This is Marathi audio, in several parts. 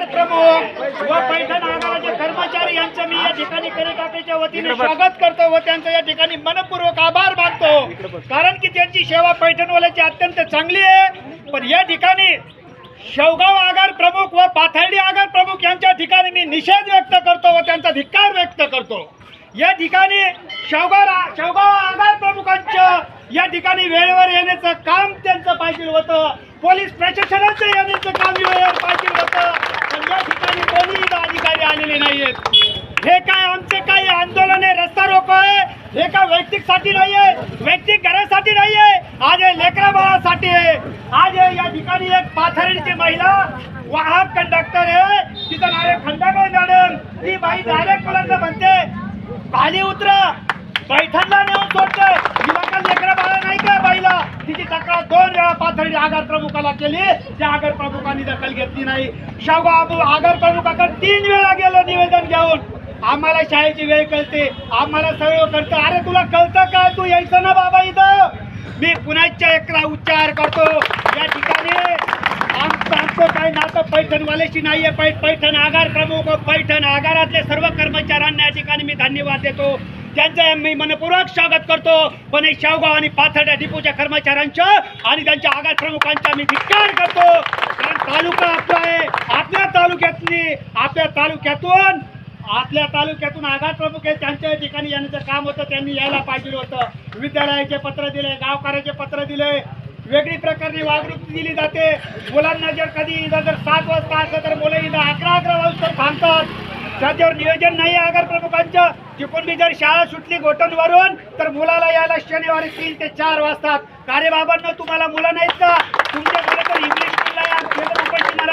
आगार प्रमुख व पैठण आगाराचे कर्मचारी यांचं मी या ठिकाणी करेटापेच्या वतीने स्वागत करतो व त्यांचं या ठिकाणी मनपूर्वक आभार मानतो, कारण की त्यांची सेवा पैठणवाल्याची अत्यंत चांगली आहे। पण या ठिकाणी शेवगाव आगार प्रमुख व पाथर्डी आगार प्रमुख यांच्या ठिकाणी मी निषेध व्यक्त करतो व त्यांचा धिक्कार व्यक्त करतो। या ठिकाणी शेवगाव आगार प्रमुखांच्या या ठिकाणी वेळेवर येण्याचं काम त्यांचं पाहिजे होतं, पोलीस प्रशासनाचं येण्याचं काम वेळेवर पाहिजे होतं, पण या ठिकाणी कोणीही अधिकारी आलेले नाहीयेत। हे काय आमचे काही आंदोलन आहे, रस्ता रोको आहे, हे काय वैयक्तिकसाठी नाही आहे, वैयक्तिक घरासाठी नाही आहे, आज हे लेकरा बाळासाठी आहे। आज या ठिकाणी एक पाथर्डीची महिला वाहक कंडक्टर आहे, तिचं नाव आहे खंडाबाई मॅडम। ती बाई डायरेक्ट मुलांना म्हणते खाली उतरा, पैठणला नेऊन सोडते, युवकांना लेकरा बाळा नाही का बाईला। तिची तक्रार 2 वेळा पाथर्डी आगार प्रमुखाला केली, त्या आगार प्रमुखांनी दखल घेतली नाही। शेवगाव आगार प्रमुखाकडे 3 वेळा गेलो निवेदन घेऊन, आम्हाला शाळेची वेळ कळते, आम्हाला सगळं कळतं। अरे तुला कळतं का, तू यायचं ना बाबा इथं। मी पुन्हा एकदा उच्चार करतो, या ठिकाणी आमचं काही नातं पैठणवाल्याशी नाहीये। पैठण आगार प्रमुख व पैठण आगारातले सर्व कर्मचाऱ्यांना या ठिकाणी मी धन्यवाद देतो, त्यांचं मी मनपूर्वक स्वागत करतो। पण शेवगाव आणि पाथर्डी डिपोच्या कर्मचाऱ्यांच्या आणि त्यांच्या आगार प्रमुखांचा मी धिक्कार करतो, कारण तालुका आपला आहे। आपल्या तालुक्यातून आगार प्रमुख आहे, त्यांच्या ठिकाणी येण्याचं काम होतं, त्यांनी यायला पाहिजे होतं। विद्यालयाचे पत्र दिले, गावकऱ्याचे पत्र दिले, वेगळी प्रकारची वागणूक दिली जाते। मुलांना जर कधी जर 7 वाजता असलं तर मुलं इथं 11 वाजता थांबतात, त्याच्यावर नियोजन नाही आगार प्रमुखांचं। तिकडून मी जर शाळा सुटली गोटनवरून तर मुलाला यायला शनिवारी 3 ते 4 वाजतात। का रे बाबांना, तुम्हाला मुलं नाहीत का? तुमच्याकडे तर इंग्लिश स्कूलला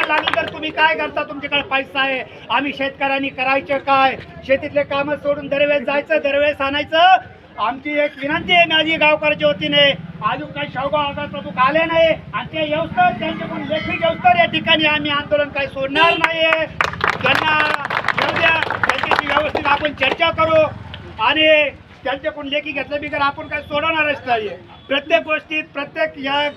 लागली तर तुम्ही काय करता? तुमच्याकडे पैसा आहे, आम्ही शेतकऱ्यांनी करायचं काय? शेतीतले कामं सोडून दरवेळेस जायचं, दरवेळेस आणायचं। आमची एक विनंती आहे माझी गावकऱ्याच्या वतीने, अजून काही शेवगाव आगार प्रमुख आले नाही आणि ते येऊस्तर त्यांच्याकडून लेखी घेऊस्तर या ठिकाणी आम्ही आंदोलन काही सोडणार नाहीये। त्यांना येऊ द्या, त्यांच्याशी व्यवस्थित आपण चर्चा करू आणि त्यांच्याकडून लेखी घेतल्या बिगर आपण काही सोडवणारच नाहीये। प्रत्येक गोष्टीत या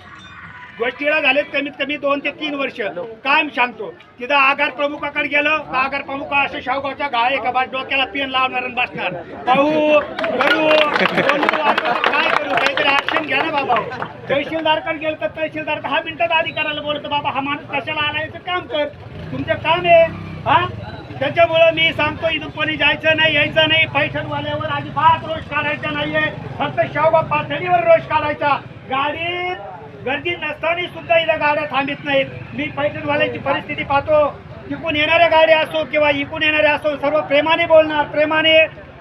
गोष्टीला झालेत कमीत कमी 2 ते 3 वर्ष। काम सांगतो तिथं आगार प्रमुखाकडे गेलो, आगार प्रमुख असे शेवगावच्या गाळे कबाट डोक्याला पेन लावणार आणि बसणार, पाहू करू काय करू, काहीतरी ऍक्शन घ्या ना बाबा। तहसीलदारकडे गेलं तर तहसीलदार 10 मिनिटात अधिकाऱ्याला बोलतो, बाबा हा माणूस कशाला आला, याचं काम कर, तुमचं काम आहे हा। त्याच्यामुळं मी सांगतो इथून कोणी जायचं नाही, यायचं नाही। पैठणवाल्यावर अजिबात रोष काढायचा नाहीये, फक्त शेवगाव पाथर्डीवर रोष काढायचा। गाडीत गर्दी नसताना सुद्धा इथं गाड्या थांबित नाहीत। मी पैठणवाल्यांची परिस्थिती पाहतो, इकून येणाऱ्या गाड्या असो किंवा इकून येणाऱ्या असो, सर्व प्रेमाने बोलणार, प्रेमाने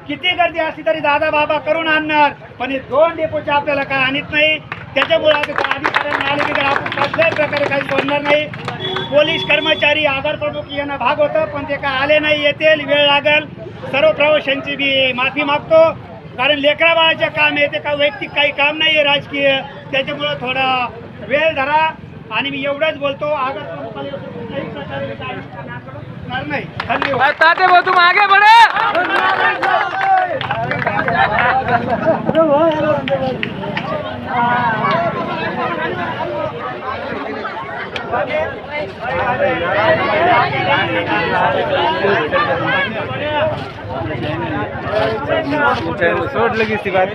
किती गर्दी असली तरी दादा बाबा करून आणणार, पण हे 2 डेपोचे आपल्याला काय आणत नाही। त्याच्यामुळे आता अधिकाऱ्यांना आले की आपण कसल्याच प्रकारे काही सोडणार नाही। पोलीस कर्मचारी आगार प्रमुख यांना भाग होतं, पण ते काय आले नाही, येतील, वेळ लागेल। सर्व प्रवाशांची मी माफी मागतो, कारण लेकरा बाळाचे काम आहे, ते काय वैयक्तिक काही काम नाही आहे राजकीय, त्याच्यामुळं थोडा वेळ धरा। आणि मी एवढंच बोलतो, आगार प्रमुखाला कुठल्याही प्रकारे करणार नाही। धन्यवाद। ताते भाऊ तुम आगे बढ़े। सोड लगी सी बात।